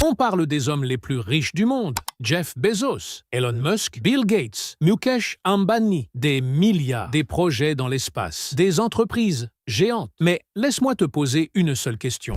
On parle des hommes les plus riches du monde. Jeff Bezos, Elon Musk, Bill Gates, Mukesh Ambani, des milliards, des projets dans l'espace, des entreprises géantes. Mais laisse-moi te poser une seule question.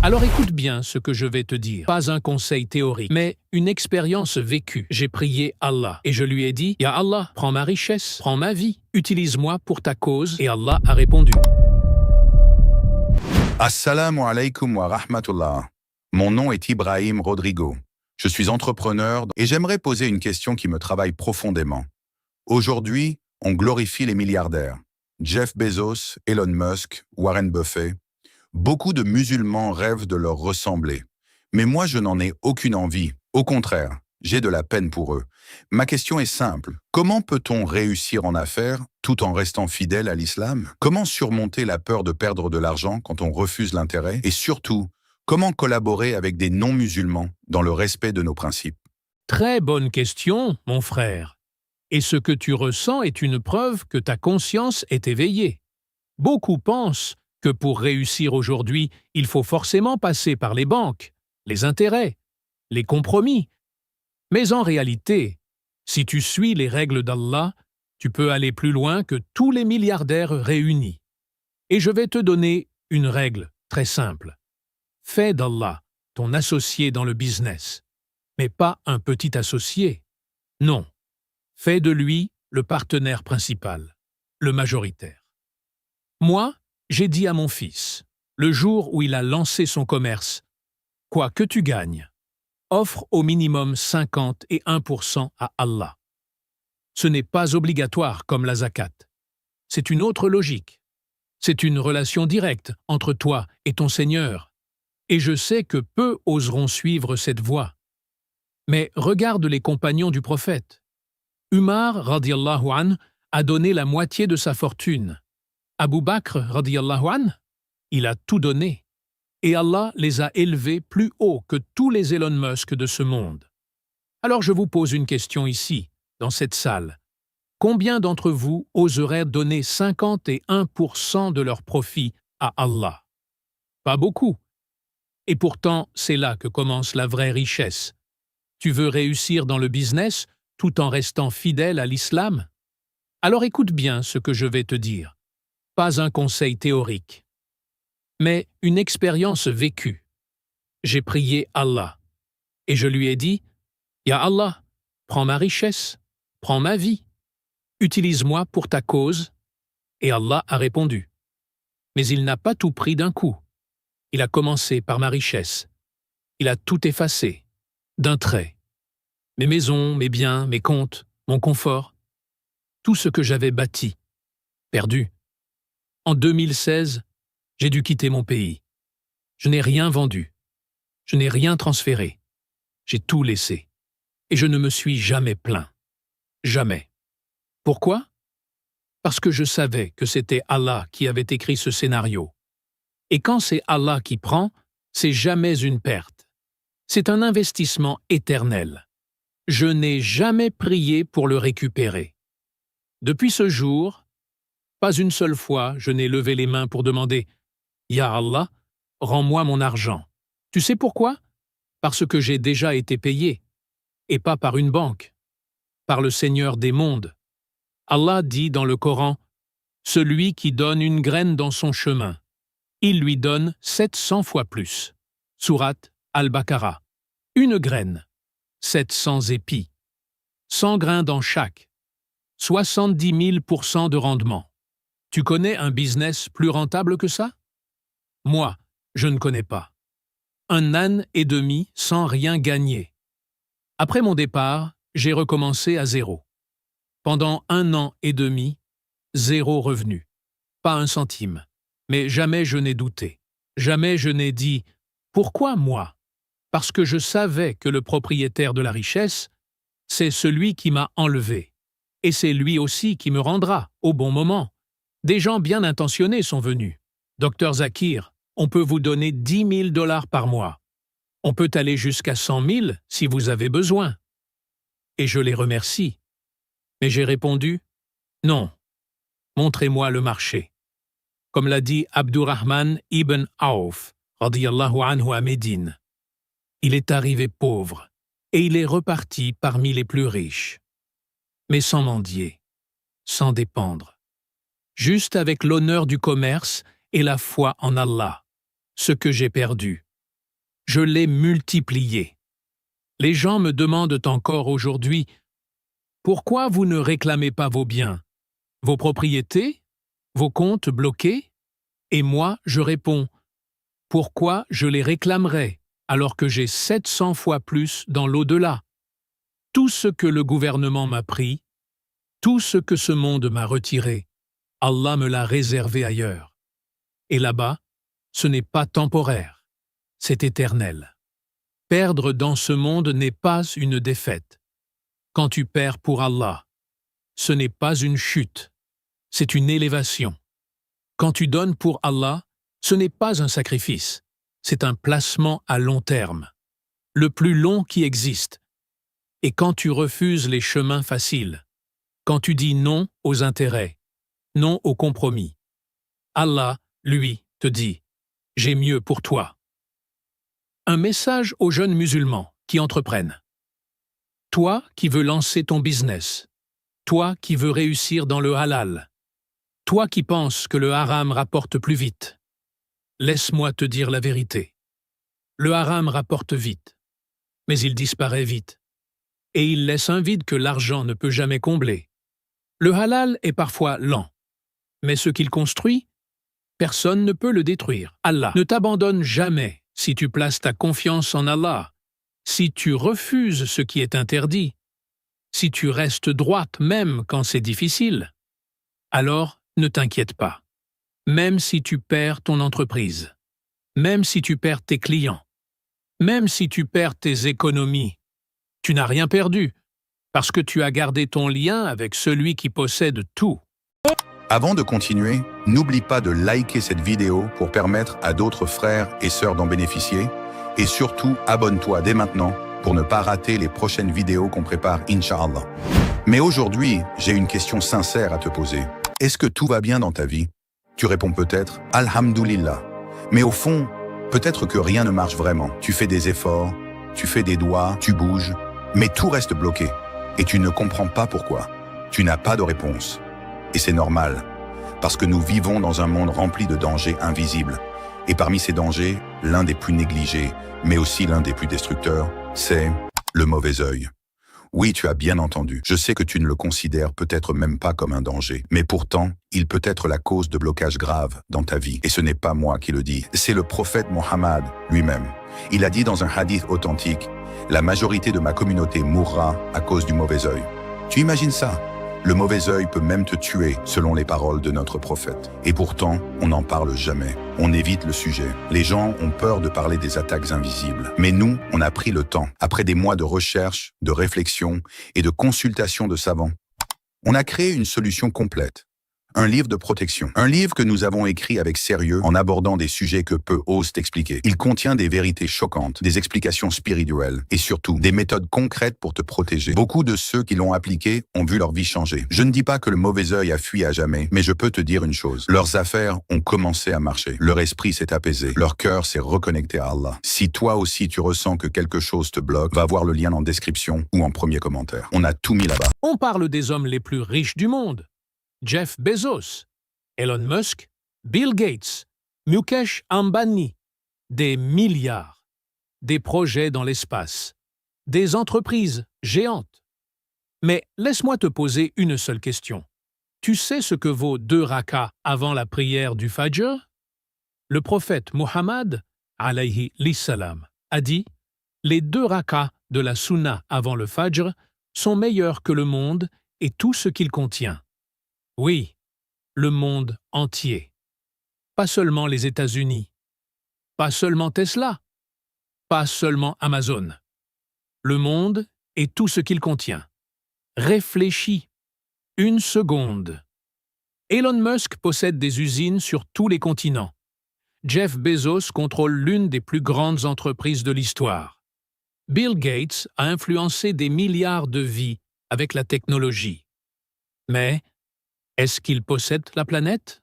Alors écoute bien ce que je vais te dire. Pas un conseil théorique, mais une expérience vécue. J'ai prié Allah et je lui ai dit « Ya Allah, prends ma richesse, prends ma vie, utilise-moi pour ta cause » et Allah a répondu. Assalamu alaikum wa rahmatullah. Mon nom est Ibrahim Rodrigo. Je suis entrepreneur et j'aimerais poser une question qui me travaille profondément. Aujourd'hui, on glorifie les milliardaires. Jeff Bezos, Elon Musk, Warren Buffett. Beaucoup de musulmans rêvent de leur ressembler. Mais moi, je n'en ai aucune envie. Au contraire, j'ai de la peine pour eux. Ma question est simple. Comment peut-on réussir en affaires tout en restant fidèle à l'islam? Comment surmonter la peur de perdre de l'argent quand on refuse l'intérêt? Et surtout, comment collaborer avec des non-musulmans dans le respect de nos principes? Très bonne question, mon frère. Et ce que tu ressens est une preuve que ta conscience est éveillée. Beaucoup pensent que pour réussir aujourd'hui, il faut forcément passer par les banques, les intérêts, les compromis. Mais en réalité, si tu suis les règles d'Allah, tu peux aller plus loin que tous les milliardaires réunis. Et je vais te donner une règle très simple. Fais d'Allah ton associé dans le business, mais pas un petit associé. Non, fais de lui le partenaire principal, le majoritaire. Moi, j'ai dit à mon fils, le jour où il a lancé son commerce, « Quoi que tu gagnes, offre au minimum 51% à Allah. » Ce n'est pas obligatoire comme la zakat. C'est une autre logique. C'est une relation directe entre toi et ton Seigneur. Et je sais que peu oseront suivre cette voie. Mais regarde les compagnons du prophète. Umar, radiyallahu anhu, a donné la moitié de sa fortune. Abu Bakr, radiyallahu anhu, il a tout donné. Et Allah les a élevés plus haut que tous les Elon Musk de ce monde. Alors je vous pose une question ici, dans cette salle. Combien d'entre vous oseraient donner 51% de leur profit à Allah? Pas beaucoup. Et pourtant, c'est là que commence la vraie richesse. Tu veux réussir dans le business tout en restant fidèle à l'islam? Alors écoute bien ce que je vais te dire. Pas un conseil théorique, mais une expérience vécue. J'ai prié Allah et je lui ai dit « Ya Allah, prends ma richesse, prends ma vie, utilise-moi pour ta cause » et Allah a répondu. Mais il n'a pas tout pris d'un coup. Il a commencé par ma richesse. Il a tout effacé, d'un trait. Mes maisons, mes biens, mes comptes, mon confort, tout ce que j'avais bâti, perdu. En 2016, j'ai dû quitter mon pays. Je n'ai rien vendu. Je n'ai rien transféré. J'ai tout laissé. Et je ne me suis jamais plaint. Jamais. Pourquoi? Parce que je savais que c'était Allah qui avait écrit ce scénario. Et quand c'est Allah qui prend, c'est jamais une perte. C'est un investissement éternel. Je n'ai jamais prié pour le récupérer. Depuis ce jour, pas une seule fois je n'ai levé les mains pour demander « Ya Allah, rends-moi mon argent ». Tu sais pourquoi? Parce que j'ai déjà été payé, et pas par une banque, par le Seigneur des mondes. Allah dit dans le Coran « Celui qui donne une graine dans son chemin, il lui donne 700 fois plus. » Sourate Al-Baqarah. Une graine, 700 épis. 100 grains dans chaque. 70 000% de rendement. Tu connais un business plus rentable que ça? Moi, je ne connais pas. 1 an et demi sans rien gagner. Après mon départ, j'ai recommencé à zéro. Pendant 1 an et demi, 0 revenu. Pas un centime. Mais jamais je n'ai douté. Jamais je n'ai dit « Pourquoi moi ?» Parce que je savais que le propriétaire de la richesse, c'est celui qui m'a enlevé. Et c'est lui aussi qui me rendra, au bon moment. Des gens bien intentionnés sont venus. « Docteur Zakir, on peut vous donner 10 000 $ par mois. On peut aller jusqu'à 100 000 si vous avez besoin. » Et je les remercie. Mais j'ai répondu « Non, montrez-moi le marché. » Comme l'a dit Abdurrahman ibn Auf, radiyallahu anhu à Médine. Il est arrivé pauvre, et il est reparti parmi les plus riches. Mais sans mendier, sans dépendre, juste avec l'honneur du commerce et la foi en Allah. Ce que j'ai perdu, je l'ai multiplié. Les gens me demandent encore aujourd'hui « Pourquoi vous ne réclamez pas vos biens, vos propriétés, vos comptes bloqués ?» Et moi, je réponds « Pourquoi je les réclamerais alors que j'ai 700 fois plus dans l'au-delà? Tout ce que le gouvernement m'a pris, tout ce que ce monde m'a retiré, Allah me l'a réservé ailleurs. Et là-bas, ce n'est pas temporaire, c'est éternel. Perdre dans ce monde n'est pas une défaite. Quand tu perds pour Allah, ce n'est pas une chute, c'est une élévation. Quand tu donnes pour Allah, ce n'est pas un sacrifice, c'est un placement à long terme, le plus long qui existe. Et quand tu refuses les chemins faciles, quand tu dis non aux intérêts, non aux compromis, Allah, lui, te dit « J'ai mieux pour toi ». Un message aux jeunes musulmans qui entreprennent. Toi qui veux lancer ton business, toi qui veux réussir dans le halal, toi qui penses que le haram rapporte plus vite, laisse-moi te dire la vérité. Le haram rapporte vite, mais il disparaît vite, et il laisse un vide que l'argent ne peut jamais combler. Le halal est parfois lent, mais ce qu'il construit, personne ne peut le détruire. Allah ne t'abandonne jamais si tu places ta confiance en Allah, si tu refuses ce qui est interdit, si tu restes droite même quand c'est difficile. Alors, ne t'inquiète pas. Même si tu perds ton entreprise, même si tu perds tes clients, même si tu perds tes économies, tu n'as rien perdu, parce que tu as gardé ton lien avec celui qui possède tout. Avant de continuer, n'oublie pas de liker cette vidéo pour permettre à d'autres frères et sœurs d'en bénéficier. Et surtout, abonne-toi dès maintenant pour ne pas rater les prochaines vidéos qu'on prépare, Inch'Allah. Mais aujourd'hui, j'ai une question sincère à te poser. Est-ce que tout va bien dans ta vie? Tu réponds peut-être « Alhamdulillah ». Mais au fond, peut-être que rien ne marche vraiment. Tu fais des efforts, tu fais des doigts, tu bouges, mais tout reste bloqué. Et tu ne comprends pas pourquoi. Tu n'as pas de réponse. Et c'est normal, parce que nous vivons dans un monde rempli de dangers invisibles. Et parmi ces dangers, l'un des plus négligés, mais aussi l'un des plus destructeurs, c'est le mauvais œil. Oui, tu as bien entendu. Je sais que tu ne le considères peut-être même pas comme un danger, mais pourtant, il peut être la cause de blocages graves dans ta vie. Et ce n'est pas moi qui le dis, c'est le prophète Mohammed lui-même. Il a dit dans un hadith authentique, « La majorité de ma communauté mourra à cause du mauvais œil ». Tu imagines ça? Le mauvais œil peut même te tuer, selon les paroles de notre prophète. Et pourtant, on n'en parle jamais. On évite le sujet. Les gens ont peur de parler des attaques invisibles. Mais nous, on a pris le temps. Après des mois de recherche, de réflexion et de consultation de savants, on a créé une solution complète. Un livre de protection. Un livre que nous avons écrit avec sérieux en abordant des sujets que peu osent expliquer. Il contient des vérités choquantes, des explications spirituelles et surtout des méthodes concrètes pour te protéger. Beaucoup de ceux qui l'ont appliqué ont vu leur vie changer. Je ne dis pas que le mauvais œil a fui à jamais, mais je peux te dire une chose. Leurs affaires ont commencé à marcher. Leur esprit s'est apaisé. Leur cœur s'est reconnecté à Allah. Si toi aussi tu ressens que quelque chose te bloque, va voir le lien en description ou en premier commentaire. On a tout mis là-bas. On parle des hommes les plus riches du monde. Jeff Bezos, Elon Musk, Bill Gates, Mukesh Ambani, des milliards, des projets dans l'espace, des entreprises géantes. Mais laisse-moi te poser une seule question. Tu sais ce que vaut 2 rakas avant la prière du Fajr? Le prophète Muhammad, alayhi lissalam, a dit « Les 2 rakas de la sunna avant le Fajr sont meilleurs que le monde et tout ce qu'il contient. » Oui, le monde entier. Pas seulement les États-Unis. Pas seulement Tesla. Pas seulement Amazon. Le monde et tout ce qu'il contient. Réfléchis. 1 seconde. Elon Musk possède des usines sur tous les continents. Jeff Bezos contrôle l'une des plus grandes entreprises de l'histoire. Bill Gates a influencé des milliards de vies avec la technologie. Mais est-ce qu'il possède la planète?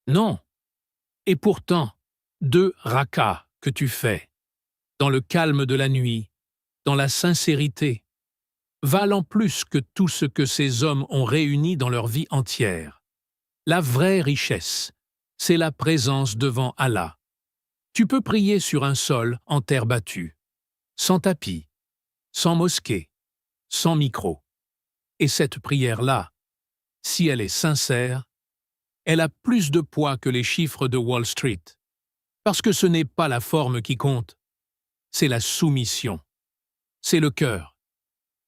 Non. Et pourtant, 2 rakas que tu fais, dans le calme de la nuit, dans la sincérité, valent plus que tout ce que ces hommes ont réuni dans leur vie entière. La vraie richesse, c'est la présence devant Allah. Tu peux prier sur un sol en terre battue, sans tapis, sans mosquée, sans micro. Et cette prière-là, si elle est sincère, elle a plus de poids que les chiffres de Wall Street. Parce que ce n'est pas la forme qui compte, c'est la soumission. C'est le cœur.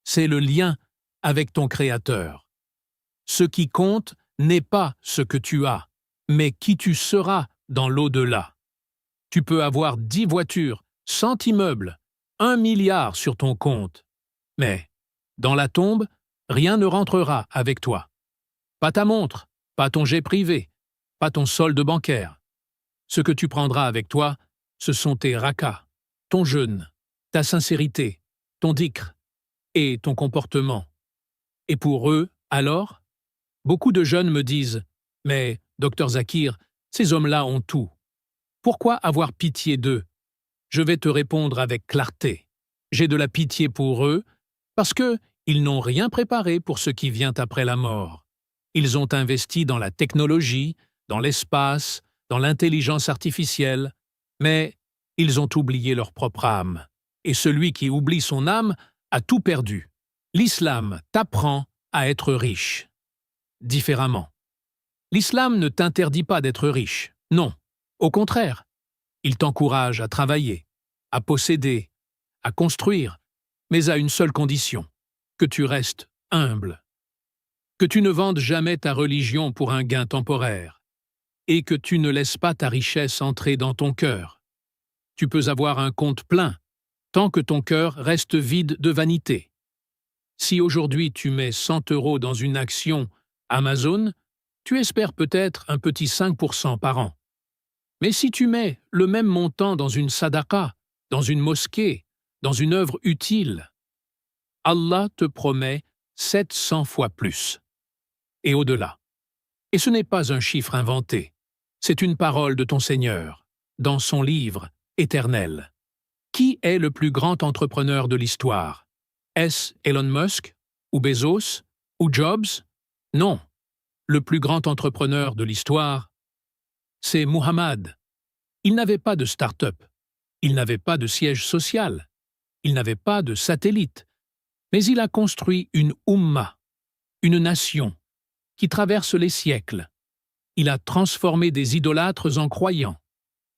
C'est le lien avec ton Créateur. Ce qui compte n'est pas ce que tu as, mais qui tu seras dans l'au-delà. Tu peux avoir 10 voitures, 100 immeubles, 1 milliard sur ton compte. Mais, dans la tombe, rien ne rentrera avec toi. Pas ta montre, pas ton jet privé, pas ton solde bancaire. Ce que tu prendras avec toi, ce sont tes rakas, ton jeûne, ta sincérité, ton dhikr et ton comportement. Et pour eux, alors, beaucoup de jeunes me disent « Mais, docteur Zakir, ces hommes-là ont tout. Pourquoi avoir pitié d'eux ?» Je vais te répondre avec clarté. J'ai de la pitié pour eux parce qu'ils n'ont rien préparé pour ce qui vient après la mort. Ils ont investi dans la technologie, dans l'espace, dans l'intelligence artificielle, mais ils ont oublié leur propre âme. Et celui qui oublie son âme a tout perdu. L'islam t'apprend à être riche. Différemment. L'islam ne t'interdit pas d'être riche. Non. Au contraire. Il t'encourage à travailler, à posséder, à construire, mais à une seule condition, que tu restes humble. Que tu ne vendes jamais ta religion pour un gain temporaire, et que tu ne laisses pas ta richesse entrer dans ton cœur. Tu peux avoir un compte plein, tant que ton cœur reste vide de vanité. Si aujourd'hui tu mets 100 € dans une action Amazon, tu espères peut-être un petit 5% par an. Mais si tu mets le même montant dans une sadaqa, dans une mosquée, dans une œuvre utile, Allah te promet 700 fois plus. Et au-delà. Et ce n'est pas un chiffre inventé, c'est une parole de ton Seigneur, dans son livre éternel. Qui est le plus grand entrepreneur de l'histoire? Est-ce Elon Musk, ou Bezos, ou Jobs? Non. Le plus grand entrepreneur de l'histoire, c'est Muhammad. Il n'avait pas de start-up, il n'avait pas de siège social, il n'avait pas de satellite, mais il a construit une Ummah, une nation, qui traverse les siècles. Il a transformé des idolâtres en croyants,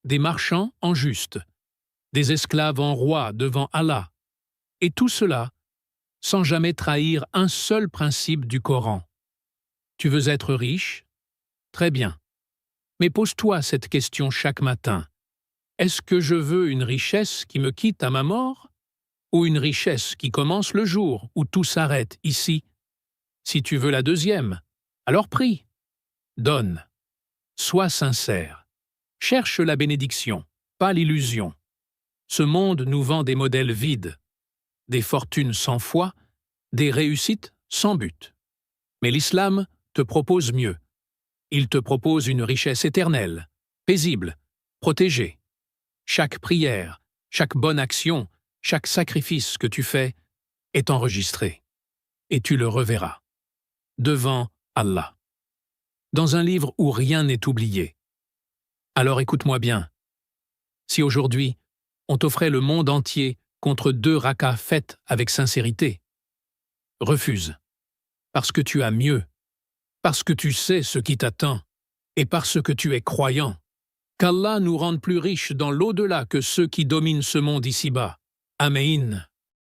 des marchands en justes, des esclaves en rois devant Allah, et tout cela sans jamais trahir un seul principe du Coran. Tu veux être riche? Très bien. Mais pose-toi cette question chaque matin. Est-ce que je veux une richesse qui me quitte à ma mort? Ou une richesse qui commence le jour où tout s'arrête ici? Si tu veux la deuxième, alors prie. Donne. Sois sincère. Cherche la bénédiction, pas l'illusion. Ce monde nous vend des modèles vides, des fortunes sans foi, des réussites sans but. Mais l'islam te propose mieux. Il te propose une richesse éternelle, paisible, protégée. Chaque prière, chaque bonne action, chaque sacrifice que tu fais est enregistré. Et tu le reverras. Devant Allah. Dans un livre où rien n'est oublié. Alors écoute-moi bien. Si aujourd'hui, on t'offrait le monde entier contre 2 rakas faites avec sincérité, refuse. Parce que tu as mieux. Parce que tu sais ce qui t'attend. Et parce que tu es croyant. Qu'Allah nous rende plus riches dans l'au-delà que ceux qui dominent ce monde ici-bas. Amen.